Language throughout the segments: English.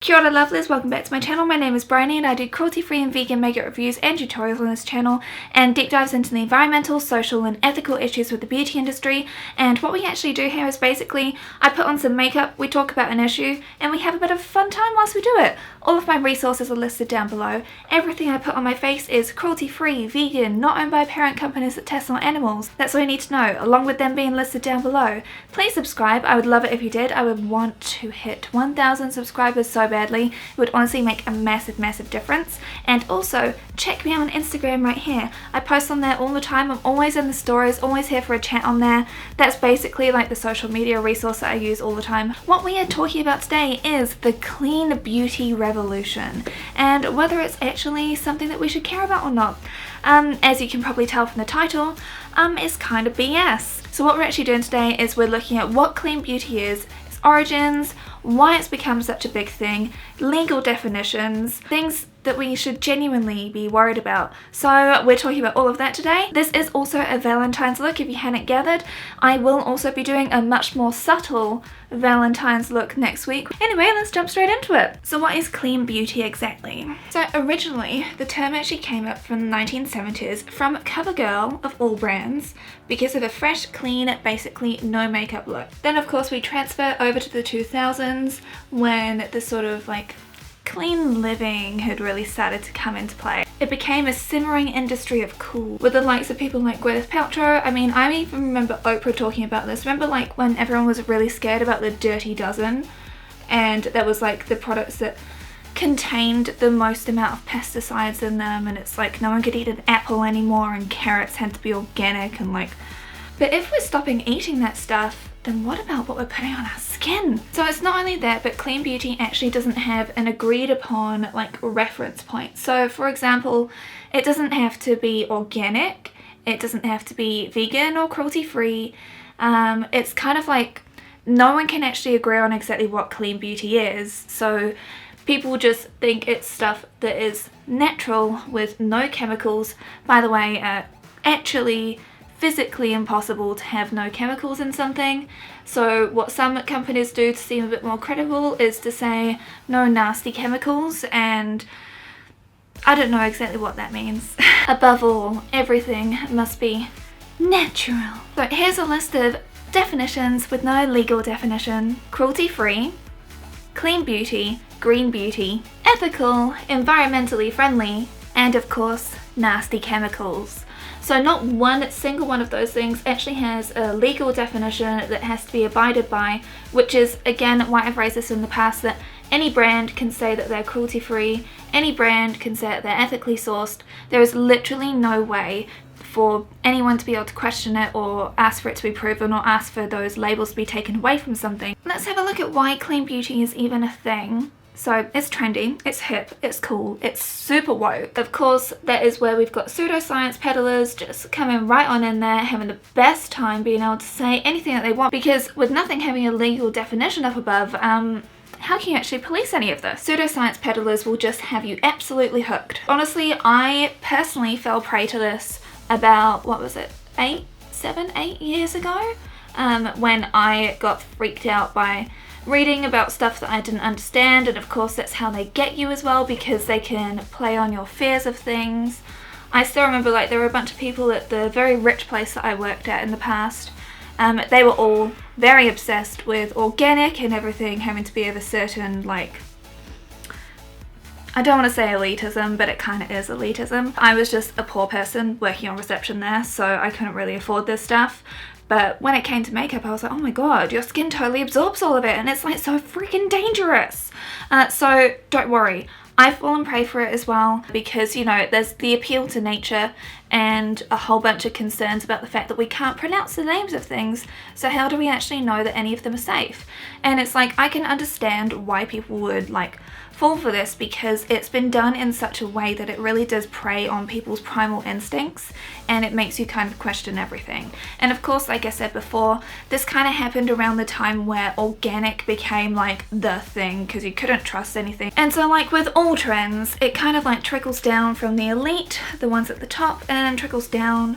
Kia ora lovelies, welcome back to my channel. My name is Bryony and I do cruelty-free and vegan makeup reviews and tutorials on this channel and deep dives into the environmental, social and ethical issues with the beauty industry. And what we actually do here is basically I put on some makeup, we talk about an issue and we have a bit of a fun time whilst we do it. All of my resources are listed down below. Everything I put on my face is cruelty-free, vegan, not owned by parent companies that test on animals. That's all you need to know, along with them being listed down below. Please subscribe, I would love it if you did. I would want to hit 1,000 subscribers so badly. It would honestly make a massive difference. And also check me out on Instagram right here. I post on there all the time. I'm always in the stories, always here for a chat on there. That's basically like the social media resource that I use all the time. What we are talking about today is the clean beauty revolution and whether it's actually something that we should care about or not. As you can probably tell from the title, it's kind of BS. So what we're actually doing today is we're looking at what clean beauty is, its origins, why it's become such a big thing, legal definitions, things that we should genuinely be worried about. So we're talking about all of that today. This is also a Valentine's look if you hadn't gathered. I will also be doing a much more subtle Valentine's look next week. Anyway, let's jump straight into it. So what is clean beauty exactly? So originally the term actually came up from the 1970s from CoverGirl of all brands because of a fresh, clean, basically no makeup look. Then of course we transfer over to the 2000s when the sort of like clean living had really started to come into play. It became a simmering industry of cool with the likes of people like Gwyneth Paltrow. I mean, I even remember Oprah talking about this. Remember like when everyone was really scared about the Dirty Dozen and that was like the products that contained the most amount of pesticides in them, and it's like no one could eat an apple anymore and carrots had to be organic and like, but if we're stopping eating that stuff, then what about what we're putting on our skin? So it's not only that, but clean beauty actually doesn't have an agreed upon like reference point. So for example, it doesn't have to be organic, it doesn't have to be vegan or cruelty free. It's kind of like no one can actually agree on exactly what clean beauty is. So people just think it's stuff that is natural with no chemicals. By the way, actually physically impossible to have no chemicals in something. So what some companies do to seem a bit more credible is to say no nasty chemicals, and I don't know exactly what that means. Above all, everything must be natural. So here's a list of definitions with no legal definition: cruelty free, clean beauty, green beauty, ethical, environmentally friendly, and of course nasty chemicals. So not one single one of those things actually has a legal definition that has to be abided by, which is again why I've raised this in the past, that any brand can say that they're cruelty free, any brand can say that they're ethically sourced. There is literally no way for anyone to be able to question it or ask for it to be proven or ask for those labels to be taken away from something. Let's have a look at why clean beauty is even a thing. So it's trendy, it's hip, it's cool, it's super woke. Of course, that is where we've got pseudoscience peddlers just coming right on in there, having the best time being able to say anything that they want, because with nothing having a legal definition up above, how can you actually police any of this? Pseudoscience peddlers will just have you absolutely hooked. Honestly, I personally fell prey to this about, what was it, 8 years ago? When I got freaked out by reading about stuff that I didn't understand, and of course that's how they get you as well, because they can play on your fears of things. I still remember like there were a bunch of people at the very rich place that I worked at in the past. They were all very obsessed with organic and everything having to be of a certain, like, I don't want to say elitism, but it kind of is elitism. I was just a poor person working on reception there, so I couldn't really afford this stuff. But when it came to makeup, I was like, oh my god, your skin totally absorbs all of it and it's like so freaking dangerous. So don't worry, I've fallen prey for it as well, because you know there's the appeal to nature and a whole bunch of concerns about the fact that we can't pronounce the names of things, so how do we actually know that any of them are safe? And it's like, I can understand why people would like fall for this, because it's been done in such a way that it really does prey on people's primal instincts and it makes you kind of question everything. And of course, like I said before, this kind of happened around the time where organic became like the thing, because you couldn't trust anything. And so like with all trends, it kind of like trickles down from the elite, the ones at the top, and then trickles down.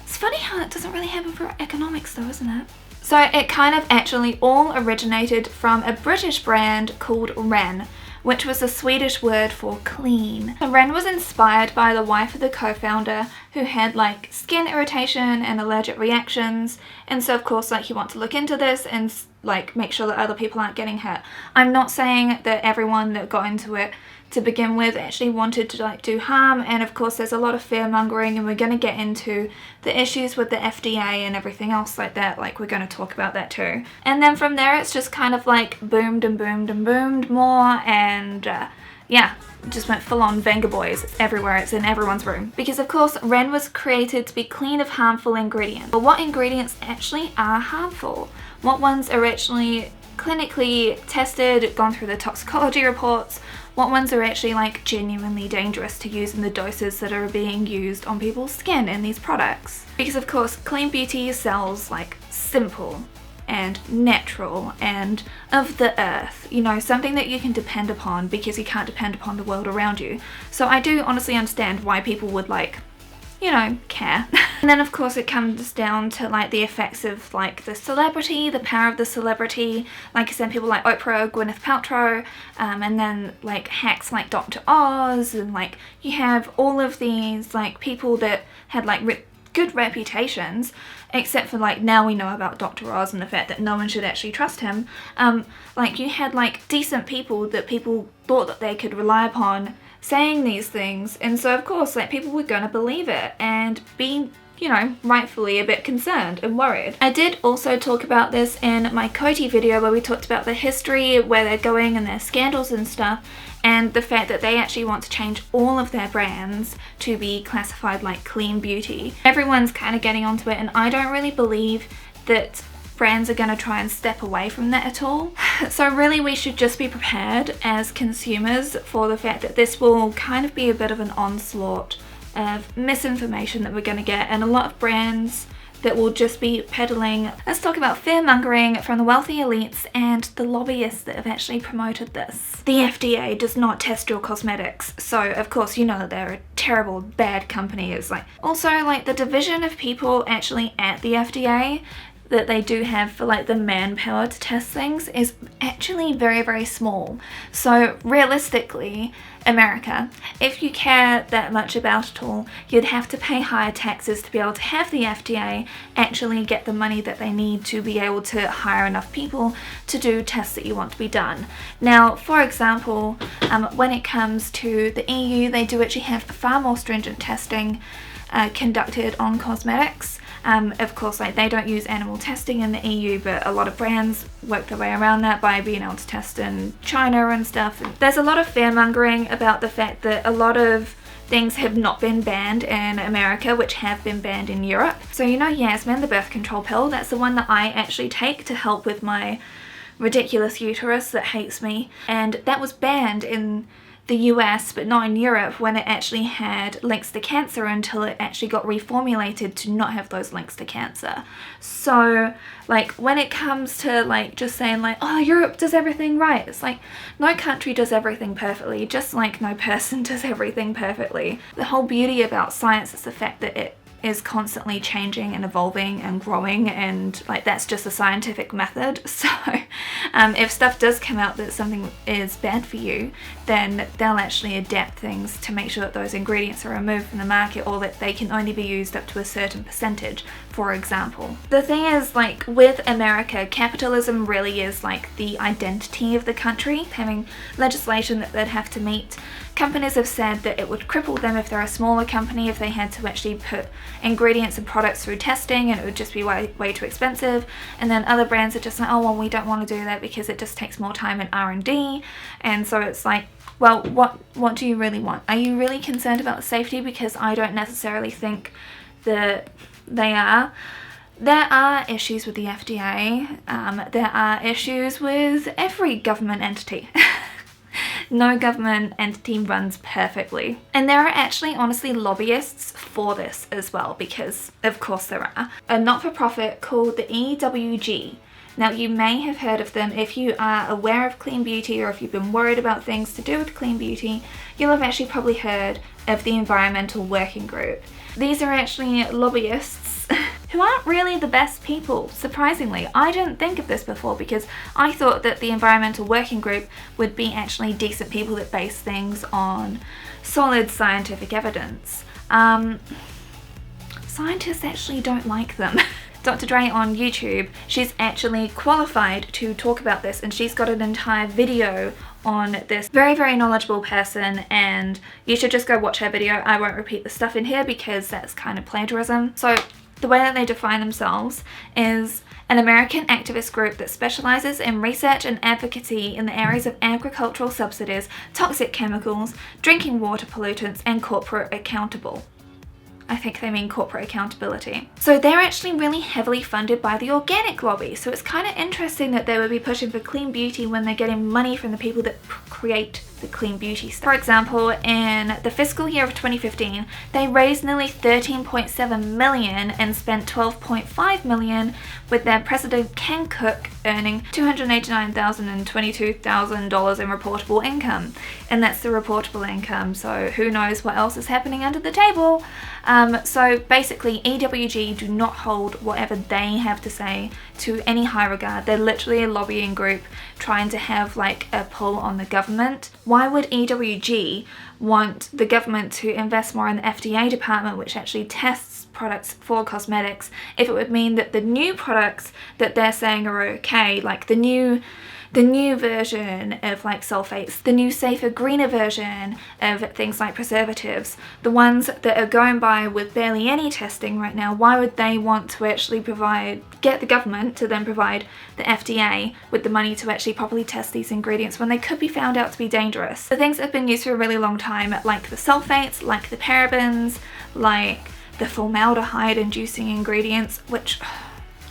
It's funny how that doesn't really happen for economics though, isn't it? So it kind of actually all originated from a British brand called Ren. which was the Swedish word for clean. Ren was inspired by the wife of the co-founder who had like skin irritation and allergic reactions, and so of course like you want to look into this and like make sure that other people aren't getting hurt. I'm not saying that everyone that got into it to begin with actually wanted to like do harm, and of course there's a lot of fear mongering, and we're going to get into the issues with the FDA and everything else like that, like we're going to talk about that too. And then from there it's just kind of like boomed and boomed and boomed more, and yeah, just went full on Venga Boys. It's everywhere, it's in everyone's room. Because of course Ren was created to be clean of harmful ingredients. But what ingredients actually are harmful? What ones are actually clinically tested, gone through the toxicology reports? What ones are actually like genuinely dangerous to use in the doses that are being used on people's skin in these products? Because of course clean beauty sells like simple and natural and of the earth, you know, something that you can depend upon because you can't depend upon the world around you. So I do honestly understand why people would like, you know, care. And then of course it comes down to like the effects of like the celebrity, the power of the celebrity. Like I said, people like Oprah, Gwyneth Paltrow, and then like hacks like Dr. Oz, and like you have all of these like people that had like good reputations, except for like now we know about Dr. Oz and the fact that no one should actually trust him. Like you had like decent people that people thought that they could rely upon saying these things, and so of course like people were gonna believe it and be, you know, rightfully a bit concerned and worried. I did also talk about this in my Coty video where we talked about the history, where they're going and their scandals and stuff, and the fact that they actually want to change all of their brands to be classified like clean beauty. Everyone's kind of getting onto it, and I don't really believe that brands are going to try and step away from that at all. So really we should just be prepared as consumers for the fact that this will kind of be a bit of an onslaught of misinformation that we're going to get, and a lot of brands that will just be peddling. Let's talk about fear mongering from the wealthy elites and the lobbyists that have actually promoted this. The FDA does not test your cosmetics, so of course you know that they're a terrible, bad company. It's like also like the division of people actually at the FDA that they do have for like the manpower to test things is actually very, very small. So realistically, America, if you care that much about it all, you'd have to pay higher taxes to be able to have the FDA actually get the money that they need to be able to hire enough people to do tests that you want to be done. Now, for example, when it comes to the EU, they do actually have far more stringent testing conducted on cosmetics. Of course, like they don't use animal testing in the EU, but a lot of brands work their way around that by being able to test in China and stuff. There's a lot of fear mongering about the fact that a lot of things have not been banned in America, which have been banned in Europe. So you know Yasmin, the birth control pill, that's the one that I actually take to help with my ridiculous uterus that hates me, and that was banned in the US but not in Europe when it actually had links to cancer until it actually got reformulated to not have those links to cancer. So like when it comes to like just saying like, oh, Europe does everything right, it's like no country does everything perfectly, just like no person does everything perfectly. The whole beauty about science is the fact that it is constantly changing and evolving and growing, and like that's just a scientific method. So if stuff does come out that something is bad for you, then they'll actually adapt things to make sure that those ingredients are removed from the market, or that they can only be used up to a certain percentage, for example. The thing is, like with America, capitalism really is like the identity of the country, having legislation that they'd have to meet. Companies have said that it would cripple them if they're a smaller company if they had to actually put ingredients and products through testing, and it would just be way too expensive. And then other brands are just like, oh well, we don't want to do that because it just takes more time in R&D. And so it's like, well, what do you really want? Are you really concerned about the safety? Because I don't necessarily think that they are. There are issues with the FDA. There are issues with every government entity. No government entity runs perfectly. And there are actually honestly lobbyists for this as well, because of course there are. A not-for-profit called the EWG. Now you may have heard of them if you are aware of clean beauty, or if you've been worried about things to do with clean beauty, you'll have actually probably heard of the Environmental Working Group. These are actually lobbyists who aren't really the best people, surprisingly. I didn't think of this before because I thought that the environmental working group would be actually decent people that base things on solid scientific evidence. Scientists actually don't like them. Dr. Dray on YouTube, she's actually qualified to talk about this, and she's got an entire video on this very, very knowledgeable person, and you should just go watch her video. I won't repeat the stuff in here because that's kind of plagiarism. So the way that they define themselves is an American activist group that specializes in research and advocacy in the areas of agricultural subsidies, toxic chemicals, drinking water pollutants, and corporate accountable. I think they mean corporate accountability. So they're actually really heavily funded by the organic lobby. So it's kind of interesting that they would be pushing for clean beauty when they're getting money from the people that create the clean beauty stuff. For example, in the fiscal year of 2015, they raised nearly $13.7 million and spent $12.5 million, with their president Ken Cook earning $289,000 and $22,000 in reportable income. And that's the reportable income, so who knows what else is happening under the table. So basically EWG do not hold whatever they have to say to any high regard. They're literally a lobbying group trying to have like a pull on the government. Why would EWG want the government to invest more in the FDA department, which actually tests products for cosmetics, if it would mean that the new products that they're saying are okay, like the new version of like sulfates, the new safer, greener version of things like preservatives, the ones that are going by with barely any testing right now, why would they want to actually get the government to then provide the FDA with the money to actually properly test these ingredients when they could be found out to be dangerous? The things that have been used for a really long time, like the sulfates, like the parabens, like the formaldehyde inducing ingredients, which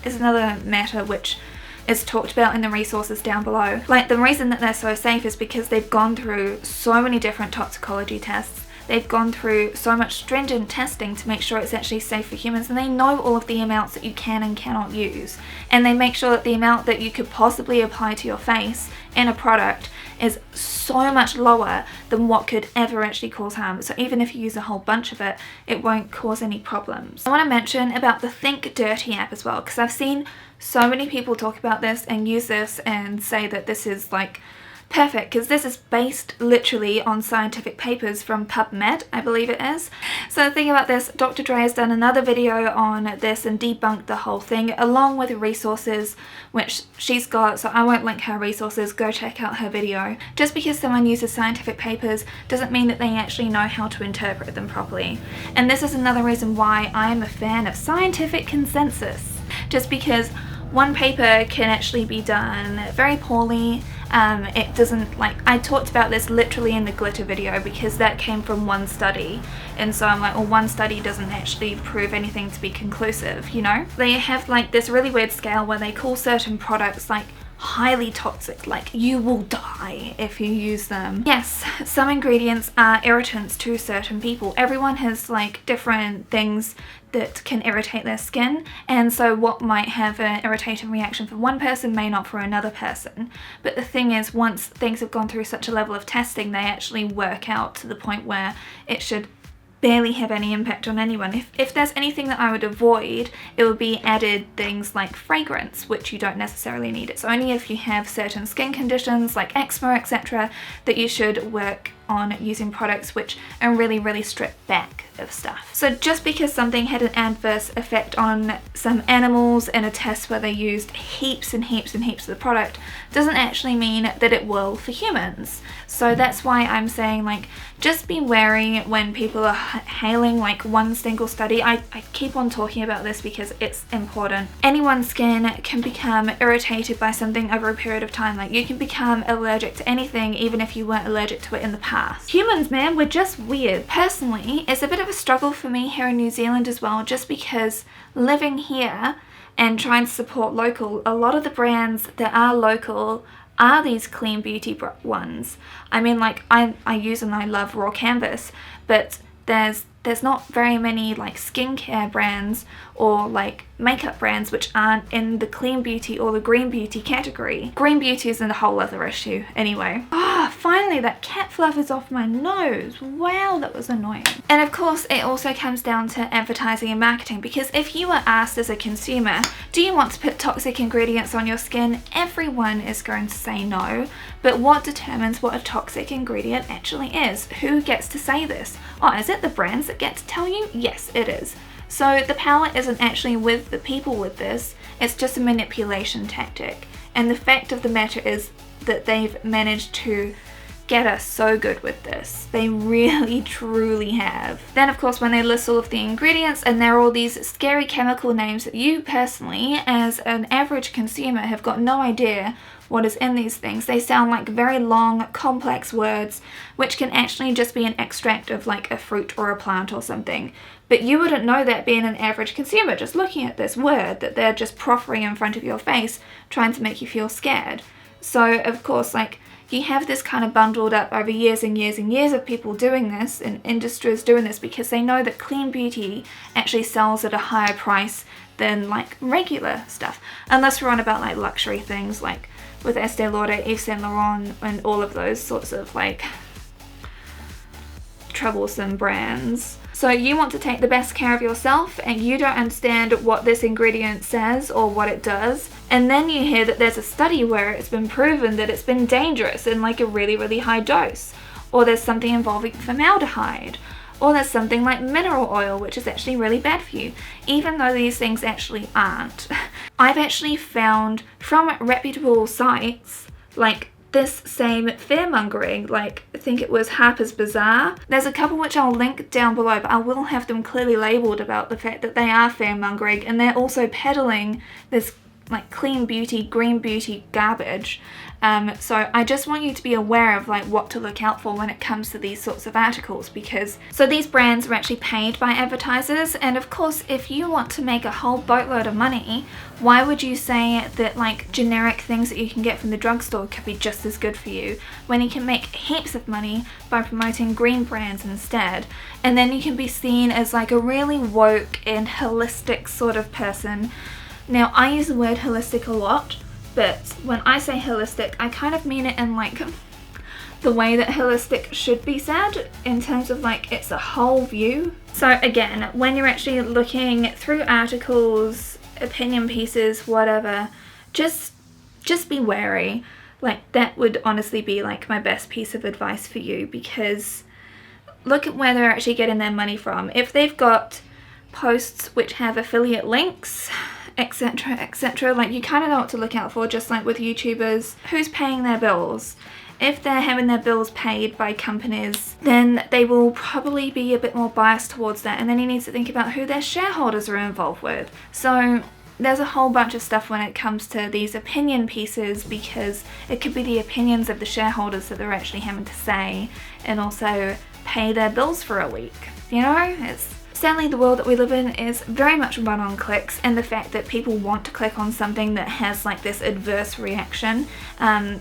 is another matter which is talked about in the resources down below. Like, the reason that they're so safe is because they've gone through so many different toxicology tests. They've gone through so much stringent testing to make sure it's actually safe for humans, and they know all of the amounts that you can and cannot use. And they make sure that the amount that you could possibly apply to your face in a product is so much lower than what could ever actually cause harm. So even if you use a whole bunch of it, it won't cause any problems. I want to mention about the Think Dirty app as well, because I've seen so many people talk about this and use this and say that this is like perfect, because this is based literally on scientific papers from PubMed, I believe it is. So the thing about this, Dr. Dray has done another video on this and debunked the whole thing, along with resources which she's got, so I won't link her resources, go check out her video. Just because someone uses scientific papers doesn't mean that they actually know how to interpret them properly. And this is another reason why I am a fan of scientific consensus. Just because one paper can actually be done very poorly. It doesn't, like, I talked about this literally in the glitter video because that came from one study, and so I'm like, well, one study doesn't actually prove anything to be conclusive, you know? They have like this really weird scale where they call certain products like highly toxic, like you will die if you use them. Yes, some ingredients are irritants to certain people. Everyone has like different things that can irritate their skin, and so what might have an irritating reaction for one person may not for another person. But the thing is, once things have gone through such a level of testing, they actually work out to the point where it should barely have any impact on anyone. If there's anything that I would avoid, it would be added things like fragrance, which you don't necessarily need. It's only if you have certain skin conditions like eczema, etc., that you should work on using products which are really, really stripped back of stuff. So just because something had an adverse effect on some animals in a test where they used heaps and heaps and heaps of the product doesn't actually mean that it will for humans. So that's why I'm saying, like, just be wary when people are hailing like one single study. I keep on talking about this because it's important. Anyone's skin can become irritated by something over a period of time. Like, you can become allergic to anything even if you weren't allergic to it in the past. Humans, man, we're just weird. Personally, it's a bit of a struggle for me here in New Zealand as well, just because living here and trying to support local, a lot of the brands that are local are these clean beauty ones. I mean, like, I use and I love Raw Canvas, but there's not very many like skincare brands or like makeup brands which aren't in the clean beauty or the green beauty category. Green beauty is a whole other issue anyway. finally that cat fluff is off my nose. Wow, that was annoying. And of course, it also comes down to advertising and marketing, because if you were asked as a consumer, do you want to put toxic ingredients on your skin? Everyone is going to say no. But what determines what a toxic ingredient actually is? Who gets to say this? Oh, is it the brands that get to tell you? Yes, it is. So the power isn't actually with the people with this, it's just a manipulation tactic. And the fact of the matter is that they've managed to get us so good with this. They really truly have. Then of course when they list all of the ingredients and there are all these scary chemical names that you personally as an average consumer have got no idea what is in these things. They sound like very long, complex words, which can actually just be an extract of like a fruit or a plant or something. But you wouldn't know that being an average consumer, just looking at this word that they're just proffering in front of your face, trying to make you feel scared. So of course, like, you have this kind of bundled up over years and years and years of people doing this, and industries doing this, because they know that clean beauty actually sells at a higher price than like regular stuff. Unless we're on about like luxury things like with Estee Lauder, Yves Saint Laurent, and all of those sorts of like troublesome brands. So you want to take the best care of yourself and you don't understand what this ingredient says or what it does, and then you hear that there's a study where it's been proven that it's been dangerous in like a really, really high dose, or there's something involving formaldehyde, or there's something like mineral oil which is actually really bad for you, even though these things actually aren't. I've actually found from reputable sites like this same fearmongering, like I think it was Harper's Bazaar. There's a couple which I'll link down below, but I will have them clearly labelled about the fact that they are fearmongering, and they're also peddling this like clean beauty, green beauty garbage. So I just want you to be aware of like what to look out for when it comes to these sorts of articles, because so these brands are actually paid by advertisers, and of course if you want to make a whole boatload of money, why would you say that like generic things that you can get from the drugstore could be just as good for you when you can make heaps of money by promoting green brands instead? And then you can be seen as like a really woke and holistic sort of person. Now I use the word holistic a lot, but when I say holistic, I kind of mean it in like the way that holistic should be said, in terms of like it's a whole view. So again, when you're actually looking through articles, opinion pieces, whatever, just be wary. Like that would honestly be like my best piece of advice for you, because look at where they're actually getting their money from. If they've got posts which have affiliate links, etc, etc, like you kind of know what to look out for, just like with YouTubers. Who's paying their bills? If they're having their bills paid by companies, then they will probably be a bit more biased towards that, and then you need to think about who their shareholders are involved with. So there's a whole bunch of stuff when it comes to these opinion pieces, because it could be the opinions of the shareholders that they're actually having to say and also pay their bills for a week. You know, it's sadly the world that we live in is very much run on clicks, and the fact that people want to click on something that has like this adverse reaction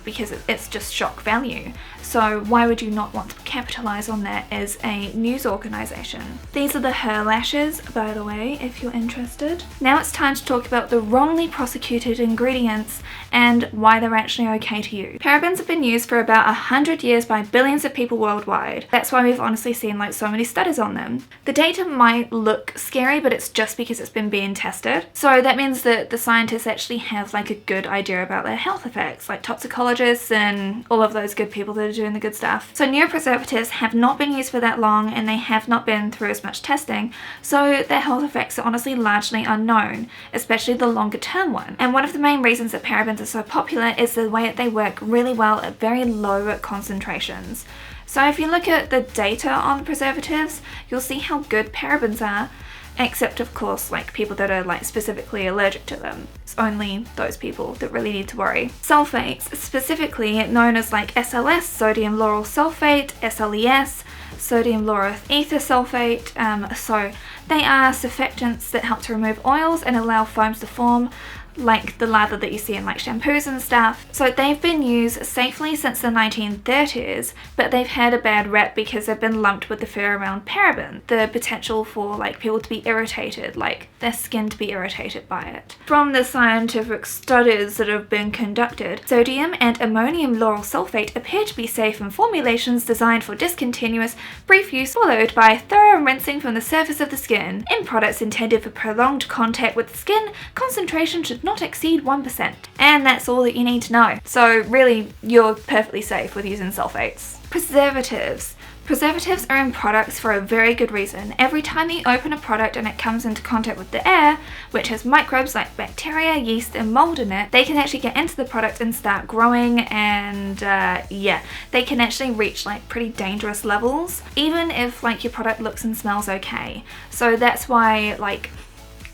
because it's just shock value. So why would you not want to capitalize on that as a news organization? These are the Her lashes, by the way, if you're interested. Now it's time to talk about the wrongly prosecuted ingredients and why they're actually okay to use. Parabens have been used for about 100 years by billions of people worldwide. That's why we've honestly seen like so many studies on them. The data might look scary, but it's just because it's been being tested. So that means that the scientists actually have like a good idea about their health effects, like toxicologists and all of those good people that are doing the good stuff. So new preservatives have not been used for that long, and they have not been through as much testing, so their health effects are honestly largely unknown, especially the longer term one. And one of the main reasons that parabens are so popular is the way that they work really well at very low concentrations. So if you look at the data on preservatives, you'll see how good parabens are, except of course like people that are like specifically allergic to them. It's only those people that really need to worry. Sulfates, specifically known as like SLS, sodium lauryl sulfate, SLES, sodium lauryl ether sulfate, so they are surfactants that help to remove oils and allow foams to form, like the lather that you see in like shampoos and stuff. So they've been used safely since the 1930s, but they've had a bad rep because they've been lumped with the pheromone paraben, the potential for like people to be irritated, like their skin to be irritated by it. From the scientific studies that have been conducted, sodium and ammonium lauryl sulfate appear to be safe in formulations designed for discontinuous, brief use followed by thorough rinsing from the surface of the skin. In products intended for prolonged contact with the skin, concentration should not exceed 1%. And that's all that you need to know. So really, you're perfectly safe with using sulfates. Preservatives. Preservatives are in products for a very good reason. Every time you open a product and it comes into contact with the air, which has microbes like bacteria, yeast and mold in it, they can actually get into the product and start growing, and yeah, they can actually reach like pretty dangerous levels, even if like your product looks and smells okay. So that's why like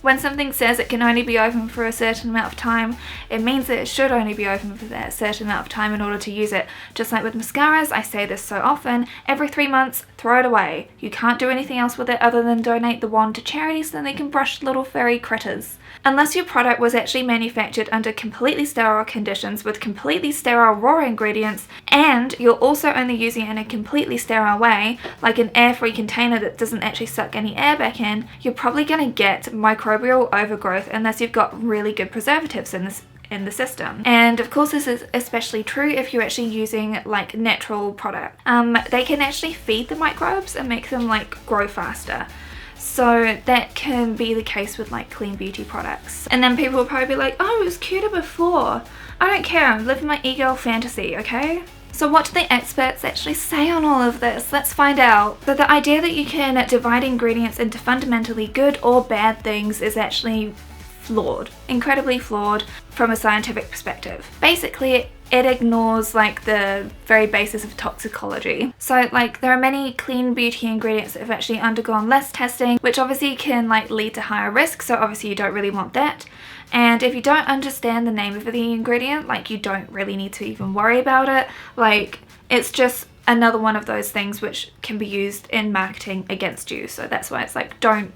when something says it can only be open for a certain amount of time, it means that it should only be open for that certain amount of time in order to use it. Just like with mascaras, I say this so often, every 3 months, throw it away. You can't do anything else with it other than donate the wand to charities so they can brush little furry critters. Unless your product was actually manufactured under completely sterile conditions with completely sterile raw ingredients, and you're also only using it in a completely sterile way, like an air-free container that doesn't actually suck any air back in, you're probably going to get microbial overgrowth unless you've got really good preservatives in the system. And of course this is especially true if you're actually using like natural product. They can actually feed the microbes and make them like grow faster. So that can be the case with like clean beauty products. And then people will probably be like, oh, it was cuter before. I don't care, I'm living my e-girl fantasy, okay? So what do the experts actually say on all of this? Let's find out. So the idea that you can divide ingredients into fundamentally good or bad things is actually flawed, incredibly flawed from a scientific perspective. Basically, it ignores like the very basis of toxicology. So like there are many clean beauty ingredients that have actually undergone less testing, which obviously can like lead to higher risk, so obviously you don't really want that. And if you don't understand the name of the ingredient, like you don't really need to even worry about it. Like it's just another one of those things which can be used in marketing against you. So that's why it's like don't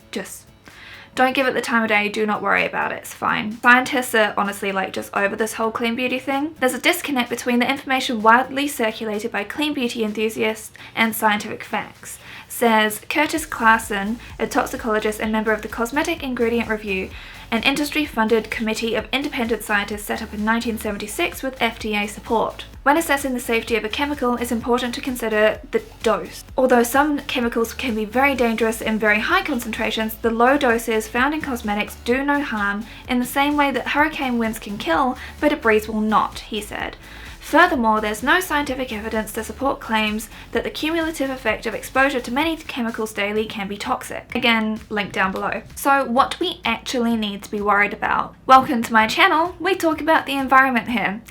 give it the time of day, do not worry about it, it's fine. Scientists are honestly like just over this whole clean beauty thing. There's a disconnect between the information widely circulated by clean beauty enthusiasts and scientific facts, says Curtis Clarkson, a toxicologist and member of the Cosmetic Ingredient Review, an industry-funded committee of independent scientists set up in 1976 with FDA support. When assessing the safety of a chemical, it's important to consider the dose. Although some chemicals can be very dangerous in very high concentrations, the low doses found in cosmetics do no harm in the same way that hurricane winds can kill, but a breeze will not, he said. Furthermore, there's no scientific evidence to support claims that the cumulative effect of exposure to many chemicals daily can be toxic. Again, link down below. So what do we actually need to be worried about? Welcome to my channel, we talk about the environment here.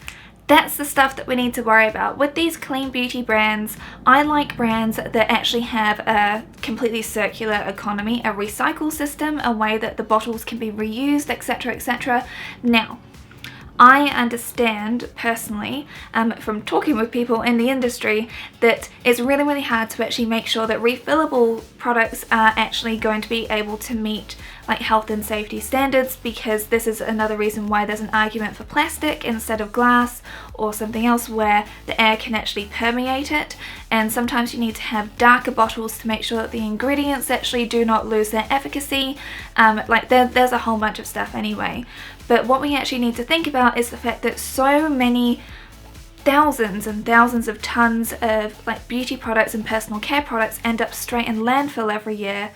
That's the stuff that we need to worry about. With these clean beauty brands, I like brands that actually have a completely circular economy, a recycle system, a way that the bottles can be reused, etc, etc. Now, I understand personally from talking with people in the industry that it's really, really hard to actually make sure that refillable products are actually going to be able to meet like health and safety standards, because this is another reason why there's an argument for plastic instead of glass or something else where the air can actually permeate it, and sometimes you need to have darker bottles to make sure that the ingredients actually do not lose their efficacy. Like there's a whole bunch of stuff anyway. But what we actually need to think about is the fact that so many thousands and thousands of tons of like beauty products and personal care products end up straight in landfill every year.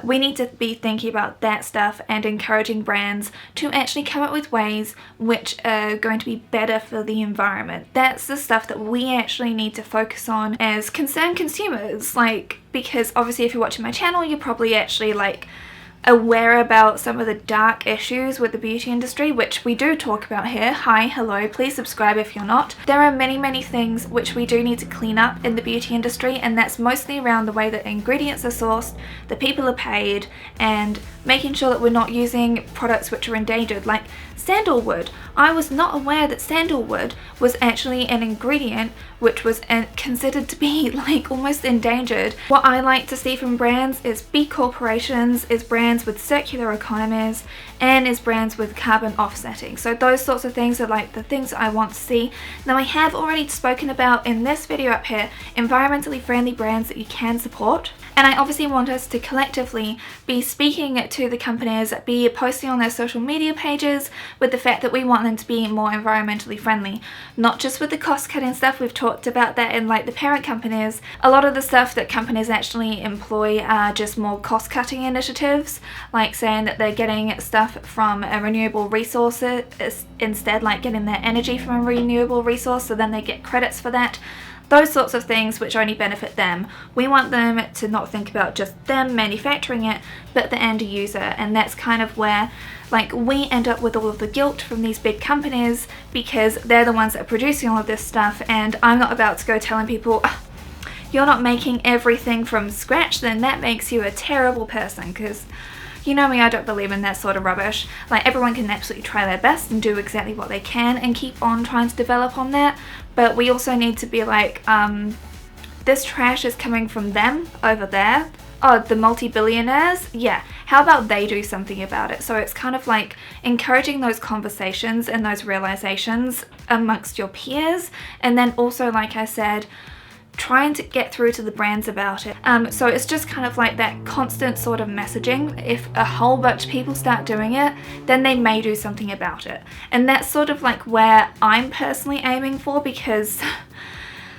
We need to be thinking about that stuff and encouraging brands to actually come up with ways which are going to be better for the environment. That's the stuff that we actually need to focus on as concerned consumers, like, because obviously if you're watching my channel, you're probably actually like aware about some of the dark issues with the beauty industry, which we do talk about here. Hi, hello, please subscribe if you're not. There are many things which we do need to clean up in the beauty industry, and that's mostly around the way that ingredients are sourced, the people are paid, and making sure that we're not using products which are endangered, like sandalwood. I was not aware that sandalwood was actually an ingredient which was considered to be like almost endangered. What I like to see from brands is B corporations, is brands brands with circular economies and is brands with carbon offsetting. So those sorts of things are like the things that I want to see. Now I have already spoken about in this video up here environmentally friendly brands that you can support. And I obviously want us to collectively be speaking to the companies, be posting on their social media pages with the fact that we want them to be more environmentally friendly. Not just with the cost cutting stuff, we've talked about that in like the parent companies. A lot of the stuff that companies actually employ are just more cost cutting initiatives, like saying that they're getting stuff from a renewable resource instead, like getting their energy from a renewable resource, so then they get credits for that. Those sorts of things which only benefit them. We want them to not think about just them manufacturing it, but the end user, and that's kind of where like we end up with all of the guilt from these big companies because they're the ones that are producing all of this stuff, and I'm not about to go telling people, oh, you're not making everything from scratch, then that makes you a terrible person, because you know me, I don't believe in that sort of rubbish. Like, everyone can absolutely try their best and do exactly what they can and keep on trying to develop on that, but we also need to be like, this trash is coming from them over there. Oh, the multi-billionaires? Yeah, how about they do something about it? So it's kind of like encouraging those conversations and those realizations amongst your peers, and then also, like I said, trying to get through to the brands about it. So it's just kind of like that constant sort of messaging. If a whole bunch of people start doing it, then they may do something about it. And that's sort of like where I'm personally aiming for, because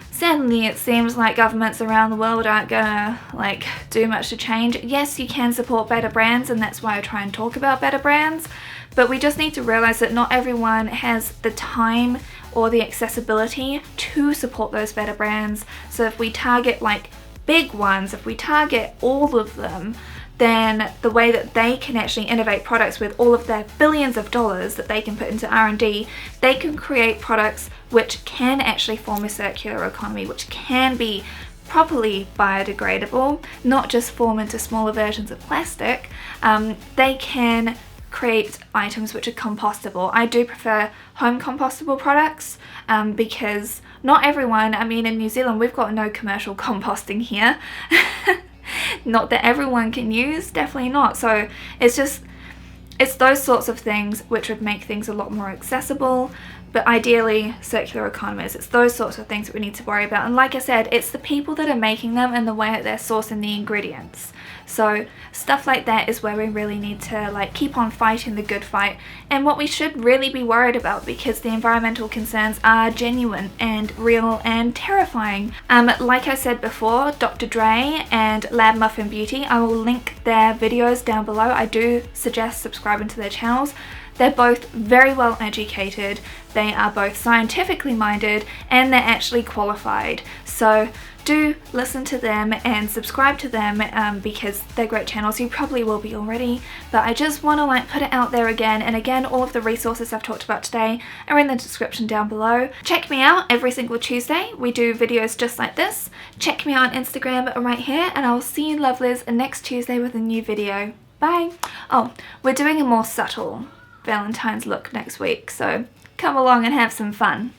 sadly it seems like governments around the world aren't gonna like do much to change. Yes, you can support better brands, and that's why I try and talk about better brands, but we just need to realize that not everyone has the time or the accessibility to support those better brands. So if we target like big ones, if we target all of them, then the way that they can actually innovate products with all of their billions of dollars that they can put into R&D, they can create products which can actually form a circular economy, which can be properly biodegradable, not just form into smaller versions of plastic. They can create items which are compostable. I do prefer home compostable products because not everyone, I mean in New Zealand we've got no commercial composting here. Not that everyone can use, definitely not. So it's those sorts of things which would make things a lot more accessible, but ideally circular economies. It's those sorts of things that we need to worry about, and like I said, it's the people that are making them and the way that they're sourcing the ingredients. So stuff like that is where we really need to like keep on fighting the good fight, and what we should really be worried about, because the environmental concerns are genuine and real and terrifying. Like I said before, Dr. Dray and Muffin Beauty, I will link their videos down below. I do suggest subscribing to their channels. They're both very well educated, they are both scientifically minded, and they're actually qualified. So do listen to them and subscribe to them because they're great channels. You probably will be already, but I just want to like put it out there again. And again, all of the resources I've talked about today are in the description down below. Check me out every single Tuesday. We do videos just like this. Check me out on Instagram right here, and I'll see you lovelies next Tuesday with a new video. Bye! Oh, we're doing a more subtle Valentine's look next week, so come along and have some fun.